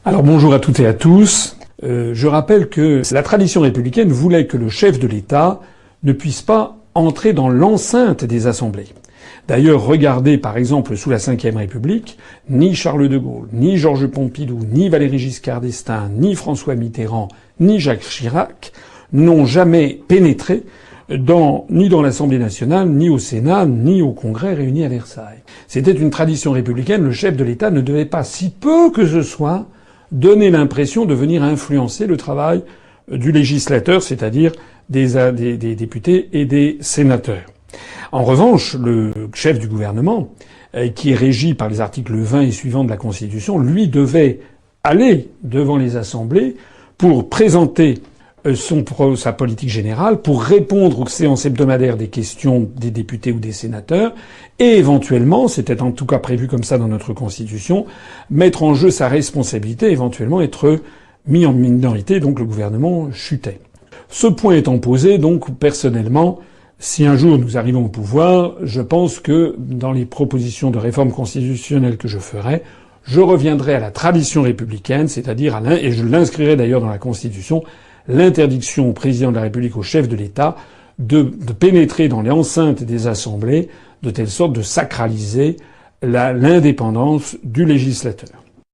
Alors bonjour à toutes et à tous. Je rappelle que la tradition républicaine voulait que le chef de l'État ne puisse pas entrer dans l'enceinte des assemblées. D'ailleurs, regardez par exemple sous la Ve République, ni Charles de Gaulle, ni Georges Pompidou, ni Valéry Giscard d'Estaing, ni François Mitterrand, ni Jacques Chirac n'ont jamais pénétré ni dans l'Assemblée nationale, ni au Sénat, ni au Congrès réunis à Versailles. C'était une tradition républicaine. Le chef de l'État ne devait pas, si peu que ce soit, donner l'impression de venir influencer le travail du législateur, c'est-à-dire des députés et des sénateurs. En revanche, le chef du gouvernement, qui est régi par les articles 20 et suivants de la Constitution, lui devait aller devant les assemblées pour présenter sa politique générale, pour répondre aux séances hebdomadaires des questions des députés ou des sénateurs, et éventuellement, c'était en tout cas prévu comme ça dans notre Constitution, mettre en jeu sa responsabilité, éventuellement être mis en minorité, donc le gouvernement chutait. Ce point étant posé, donc personnellement, si un jour nous arrivons au pouvoir, je pense que dans les propositions de réforme constitutionnelle que je ferai, je reviendrai à la tradition républicaine, c'est-à-dire et je l'inscrirai d'ailleurs dans la Constitution, l'interdiction au président de la République, au chef de l'État, de pénétrer dans les enceintes des assemblées de telle sorte de sacraliser l'indépendance du législateur.